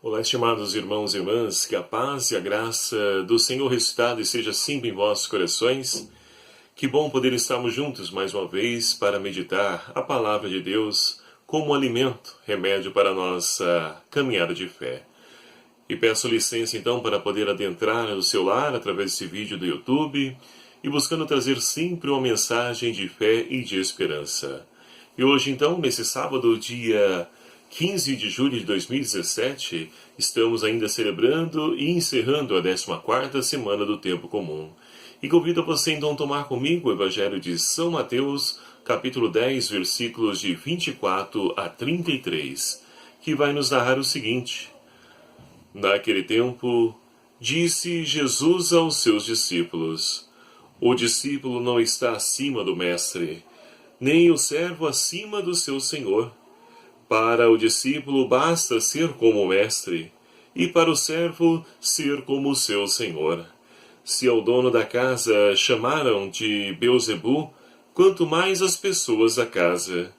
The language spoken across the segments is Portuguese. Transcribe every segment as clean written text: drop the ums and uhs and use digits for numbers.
Olá, estimados irmãos e irmãs, que a paz e a graça do Senhor ressuscitado esteja sempre em vossos corações. Que bom poder estarmos juntos mais uma vez para meditar a palavra de Deus como alimento, remédio para a nossa caminhada de fé. E peço licença então para poder adentrar no seu lar através desse vídeo do YouTube e buscando trazer sempre uma mensagem de fé e de esperança. E hoje então, nesse sábado, dia 15 de julho de 2017, estamos ainda celebrando e encerrando a 14ª semana do Tempo Comum. E convido você então a tomar comigo o Evangelho de São Mateus, capítulo 10, versículos de 24 a 33, que vai nos narrar o seguinte. Naquele tempo, disse Jesus aos seus discípulos, o discípulo não está acima do mestre, nem o servo acima do seu senhor. Para o discípulo basta ser como o mestre, e para o servo ser como o seu senhor. Se ao dono da casa chamaram de Beelzebu, quanto mais as pessoas da casa.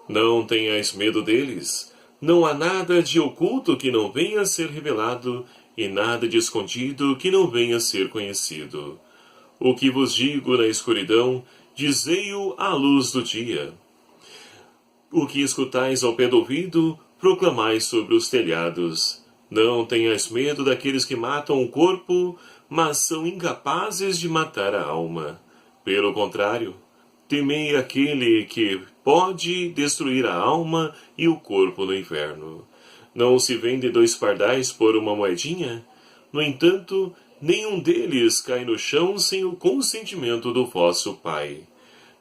Não tenhais medo deles. Não há nada de oculto que não venha a ser revelado, e nada de escondido que não venha a ser conhecido. O que vos digo na escuridão, dizei-o à luz do dia. O que escutais ao pé do ouvido, proclamais sobre os telhados. Não tenhas medo daqueles que matam o corpo, mas são incapazes de matar a alma. Pelo contrário, temei aquele que pode destruir a alma e o corpo no inferno. Não se vende 2 pardais por uma moedinha? No entanto, nenhum deles cai no chão sem o consentimento do vosso Pai.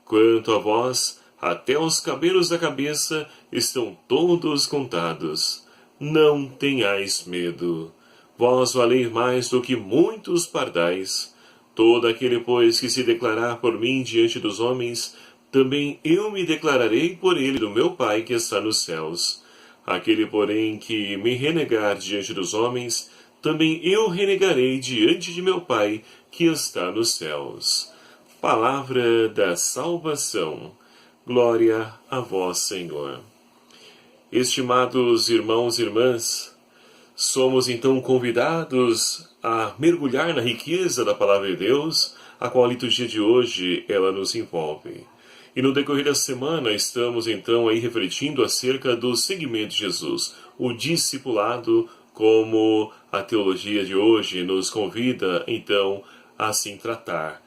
Quanto a vós, até os cabelos da cabeça estão todos contados. Não tenhais medo. Vós valeis mais do que muitos pardais. Todo aquele, pois, que se declarar por mim diante dos homens, também eu me declararei por ele do meu Pai que está nos céus. Aquele, porém, que me renegar diante dos homens, também eu renegarei diante de meu Pai que está nos céus. Palavra da salvação. Glória a vós, Senhor. Estimados irmãos e irmãs, somos então convidados a mergulhar na riqueza da Palavra de Deus, a qual a liturgia de hoje ela nos envolve. E no decorrer da semana estamos então aí refletindo acerca do seguimento de Jesus, o discipulado, como a teologia de hoje nos convida então a assim tratar.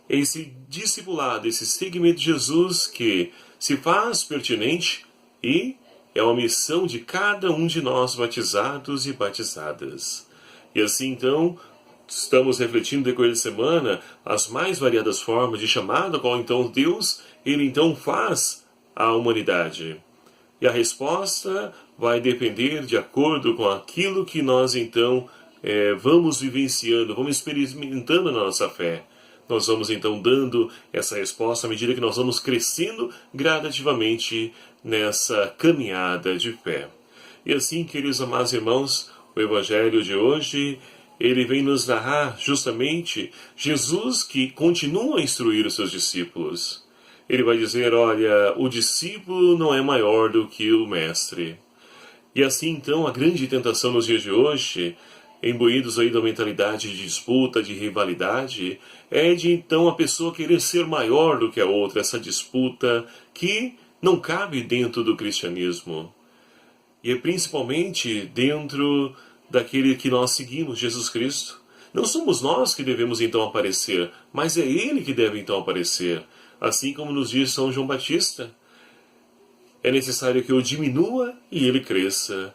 Esse discipulado, esse seguimento de Jesus que se faz pertinente e é uma missão de cada um de nós batizados e batizadas. E assim então, estamos refletindo no decorrer da semana as mais variadas formas de chamado a qual então Deus, ele então faz à humanidade. E a resposta vai depender de acordo com aquilo que nós então vamos vivenciando, vamos experimentando na nossa fé. Nós vamos então dando essa resposta à medida que nós vamos crescendo gradativamente nessa caminhada de fé. E assim, queridos amados irmãos, o Evangelho de hoje, ele vem nos narrar justamente Jesus que continua a instruir os seus discípulos. Ele vai dizer, olha, o discípulo não é maior do que o mestre. E assim então, a grande tentação nos dias de hoje, imbuídos aí da mentalidade de disputa, de rivalidade, é de então a pessoa querer ser maior do que a outra, essa disputa que não cabe dentro do cristianismo. E é principalmente dentro daquele que nós seguimos, Jesus Cristo. Não somos nós que devemos então aparecer, mas é Ele que deve então aparecer. Assim como nos diz São João Batista. É necessário que eu diminua e Ele cresça.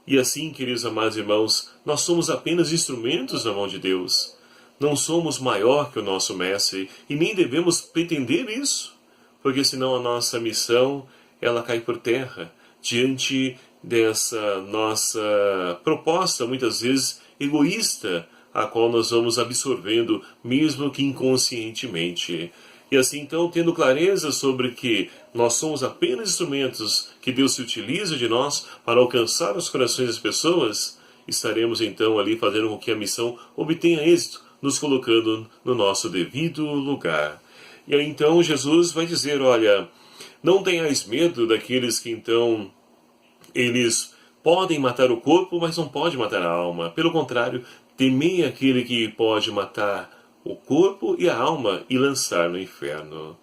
E assim, queridos amados irmãos, nós somos apenas instrumentos na mão de Deus. Não somos maior que o nosso Mestre e nem devemos pretender isso, porque senão a nossa missão ela cai por terra diante dessa nossa proposta, muitas vezes egoísta, a qual nós vamos absorvendo, mesmo que inconscientemente. E assim, então, tendo clareza sobre que nós somos apenas instrumentos que Deus se utiliza de nós para alcançar os corações das pessoas, estaremos então ali fazendo com que a missão obtenha êxito, nos colocando no nosso devido lugar. E aí então Jesus vai dizer, olha, não tenhais medo daqueles que então eles podem matar o corpo, mas não pode matar a alma. Pelo contrário, temei aquele que pode matar o corpo e a alma e lançar no inferno.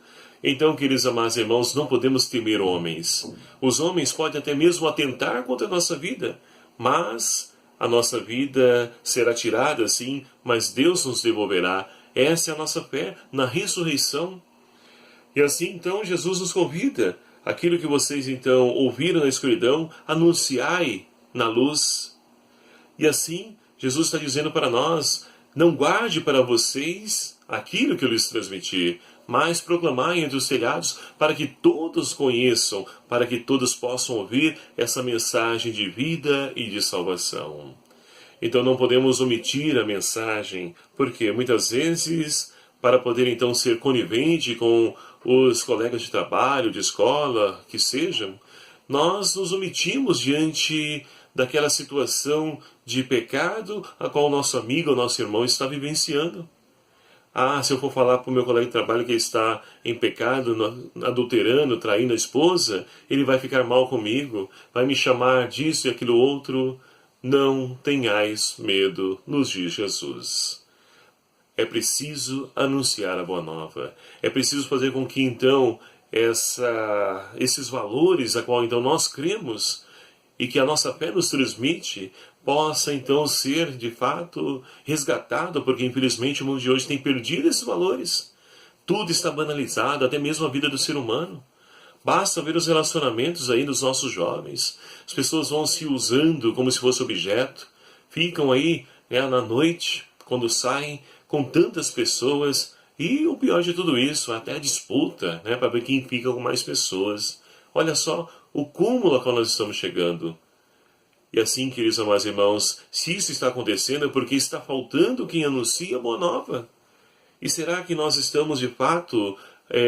Então, queridos amados irmãos, não podemos temer homens. Os homens podem até mesmo atentar contra a nossa vida, mas a nossa vida será tirada, sim, mas Deus nos devolverá. Essa é a nossa fé na ressurreição. E assim, então, Jesus nos convida. Aquilo que vocês, então, ouviram na escuridão, anunciai na luz. E assim, Jesus está dizendo para nós, não guarde para vocês aquilo que eu lhes transmiti, mas proclamai entre os telhados para que todos conheçam, para que todos possam ouvir essa mensagem de vida e de salvação. Então não podemos omitir a mensagem, porque muitas vezes, para poder então ser conivente com os colegas de trabalho, de escola, que sejam, nós nos omitimos diante daquela situação de pecado a qual o nosso amigo, o nosso irmão está vivenciando. Se eu for falar para o meu colega de trabalho que está em pecado, adulterando, traindo a esposa, ele vai ficar mal comigo, vai me chamar disso e aquilo outro. Não tenhais medo, nos diz Jesus. É preciso anunciar a boa nova. É preciso fazer com que então esses valores a qual então nós cremos e que a nossa fé nos transmite possa então ser de fato resgatado, porque infelizmente o mundo de hoje tem perdido esses valores. Tudo está banalizado, até mesmo a vida do ser humano. Basta ver os relacionamentos aí dos nossos jovens. As pessoas vão se usando como se fosse objeto. Ficam aí na noite, quando saem, com tantas pessoas. E o pior de tudo isso, até a disputa, para ver quem fica com mais pessoas. Olha só o cúmulo a qual nós estamos chegando. E assim, queridos amados irmãos, se isso está acontecendo é porque está faltando quem anuncia a boa nova. E será que nós estamos de fato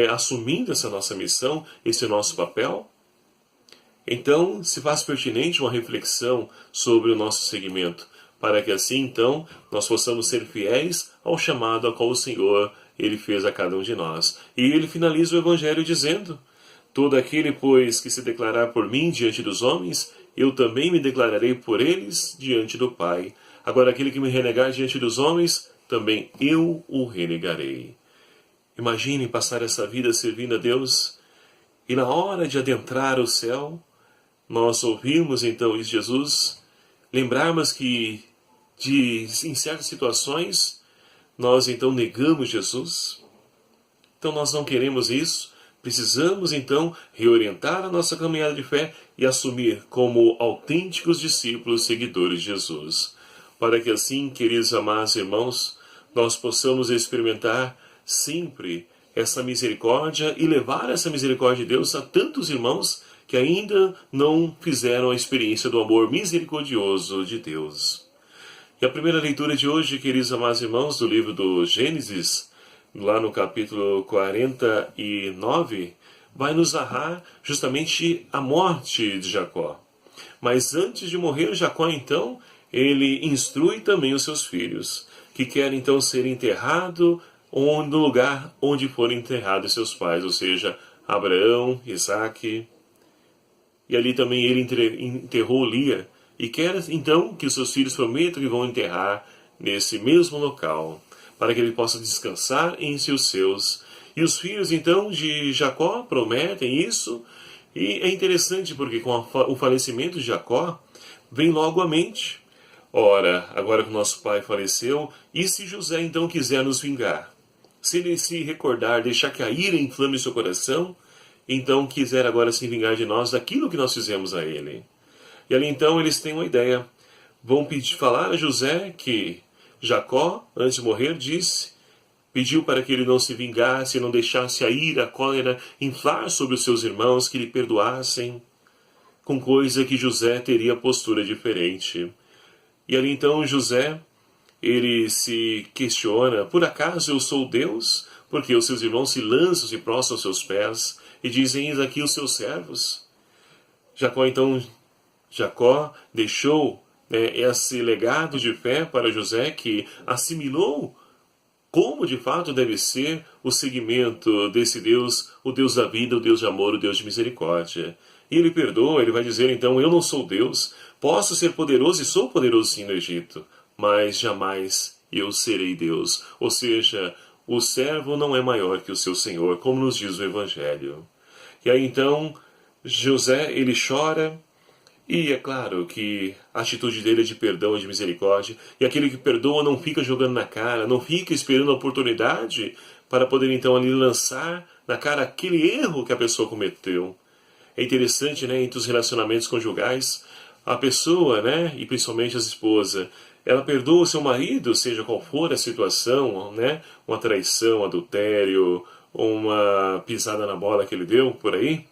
assumindo essa nossa missão, esse nosso papel? Então, se faz pertinente uma reflexão sobre o nosso segmento, para que assim, então, nós possamos ser fiéis ao chamado a qual o Senhor ele fez a cada um de nós. E ele finaliza o Evangelho dizendo, todo aquele, pois, que se declarar por mim diante dos homens, eu também me declararei por eles diante do Pai. Agora, aquele que me renegar diante dos homens, também eu o renegarei. Imaginem passar essa vida servindo a Deus e na hora de adentrar o céu, nós ouvirmos então isso Jesus, lembrarmos que em certas situações nós então negamos Jesus. Então nós não queremos isso, precisamos então reorientar a nossa caminhada de fé e assumir como autênticos discípulos seguidores de Jesus. Para que assim, queridos amados irmãos, nós possamos experimentar sempre essa misericórdia e levar essa misericórdia de Deus a tantos irmãos que ainda não fizeram a experiência do amor misericordioso de Deus. E a primeira leitura de hoje, queridos amados irmãos, do livro do Gênesis, lá no capítulo 49, vai nos narrar justamente a morte de Jacó. Mas antes de morrer, Jacó então, ele instrui também os seus filhos, que querem então ser enterrados no lugar onde foram enterrados seus pais, ou seja, Abraão, Isaque. E ali também ele enterrou Lia, e quer então que os seus filhos prometam que vão enterrar nesse mesmo local, para que ele possa descansar entre os seus. E os filhos então de Jacó prometem isso, e é interessante porque com o falecimento de Jacó, vem logo à mente, ora, agora que o nosso pai faleceu, e se José então quiser nos vingar? Se ele se recordar, deixar que a ira inflame seu coração, então quiser agora se vingar de nós daquilo que nós fizemos a ele. E ali então eles têm uma ideia. Vão falar a José que Jacó, antes de morrer, pediu para que ele não se vingasse, não deixasse a ira, a cólera inflar sobre os seus irmãos, que lhe perdoassem, com coisa que José teria postura diferente. E ali então José, ele se questiona, por acaso eu sou Deus? Porque os seus irmãos se lançam, se prostram aos seus pés e dizem, eis aqui os seus servos. Jacó deixou esse legado de fé para José, que assimilou como de fato deve ser o seguimento desse Deus, o Deus da vida, o Deus de amor, o Deus de misericórdia. E ele perdoa, ele vai dizer então, eu não sou Deus, posso ser poderoso e sou poderoso sim no Egito, mas jamais eu serei Deus. Ou seja, o servo não é maior que o seu Senhor, como nos diz o Evangelho. E aí então, José, ele chora, e é claro que a atitude dele é de perdão e de misericórdia. E aquele que perdoa não fica jogando na cara, não fica esperando a oportunidade para poder então ali lançar na cara aquele erro que a pessoa cometeu. É interessante, né, entre os relacionamentos conjugais, a pessoa, né, e principalmente a esposa, ela perdoa o seu marido, seja qual for a situação, né, uma traição, adultério, uma pisada na bola que ele deu por aí.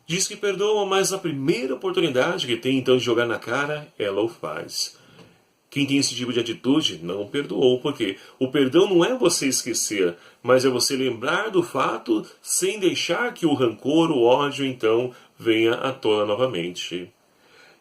Diz que perdoa, mas a primeira oportunidade que tem então de jogar na cara, ela o faz. Quem tem esse tipo de atitude não perdoou, porque o perdão não é você esquecer, mas é você lembrar do fato sem deixar que o rancor, o ódio, então, venha à tona novamente.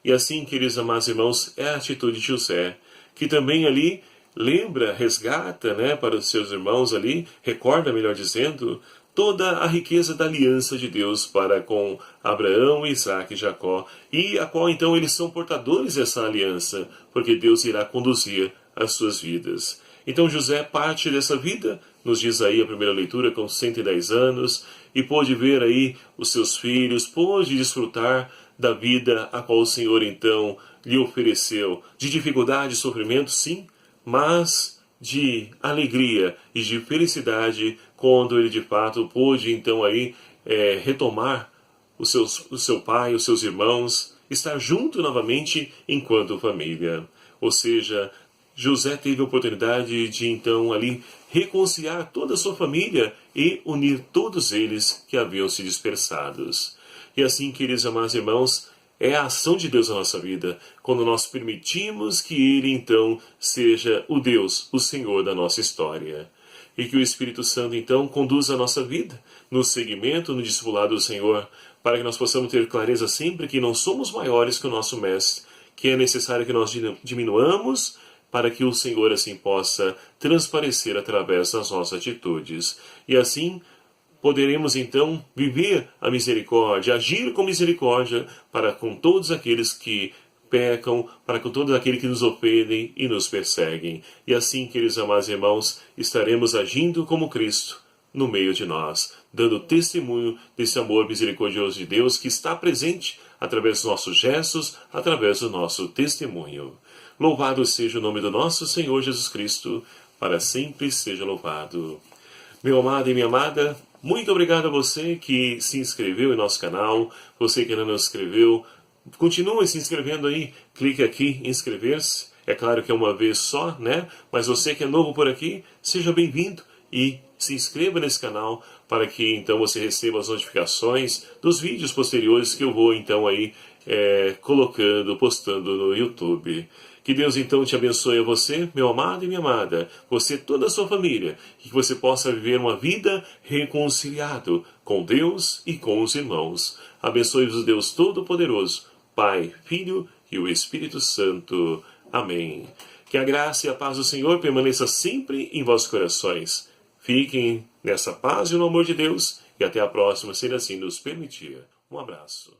E assim, queridos amados irmãos, é a atitude de José, que também ali lembra, resgata, né, para os seus irmãos ali, recorda, melhor dizendo, toda a riqueza da aliança de Deus para com Abraão, Isaac e Jacó, e a qual então eles são portadores dessa aliança, porque Deus irá conduzir as suas vidas. Então José parte dessa vida, nos diz aí a primeira leitura, com 110 anos, e pôde ver aí os seus filhos, pôde desfrutar da vida a qual o Senhor então lhe ofereceu, de dificuldade e sofrimento, sim, mas de alegria e de felicidade quando ele de fato pôde então aí retomar o seu pai, os seus irmãos, estar junto novamente enquanto família. Ou seja, José teve a oportunidade de então ali reconciliar toda a sua família e unir todos eles que haviam se dispersados. E assim, queridos amados irmãos, é a ação de Deus na nossa vida, quando nós permitimos que Ele, então, seja o Deus, o Senhor da nossa história. E que o Espírito Santo, então, conduza a nossa vida no seguimento, no discipulado do Senhor, para que nós possamos ter clareza sempre que não somos maiores que o nosso Mestre, que é necessário que nós diminuamos para que o Senhor, assim, possa transparecer através das nossas atitudes. E assim, poderemos então viver a misericórdia, agir com misericórdia para com todos aqueles que pecam, para com todos aqueles que nos ofendem e nos perseguem. E assim, queridos amados irmãos, estaremos agindo como Cristo no meio de nós, dando testemunho desse amor misericordioso de Deus que está presente através dos nossos gestos, através do nosso testemunho. Louvado seja o nome do nosso Senhor Jesus Cristo, para sempre seja louvado. Meu amado e minha amada, muito obrigado a você que se inscreveu em nosso canal, você que ainda não se inscreveu, continue se inscrevendo aí, clique aqui em inscrever-se, é claro que é uma vez só, né? Mas você que é novo por aqui, seja bem-vindo e se inscreva nesse canal para que então você receba as notificações dos vídeos posteriores que eu vou então aí colocando, postando no YouTube. Que Deus então te abençoe a você, meu amado e minha amada, você e toda a sua família, e que você possa viver uma vida reconciliado com Deus e com os irmãos. Abençoe-vos Deus Todo-Poderoso, Pai, Filho e o Espírito Santo. Amém. Que a graça e a paz do Senhor permaneça sempre em vossos corações. Fiquem nessa paz e no amor de Deus, e até a próxima, se Ele assim nos permitir. Um abraço.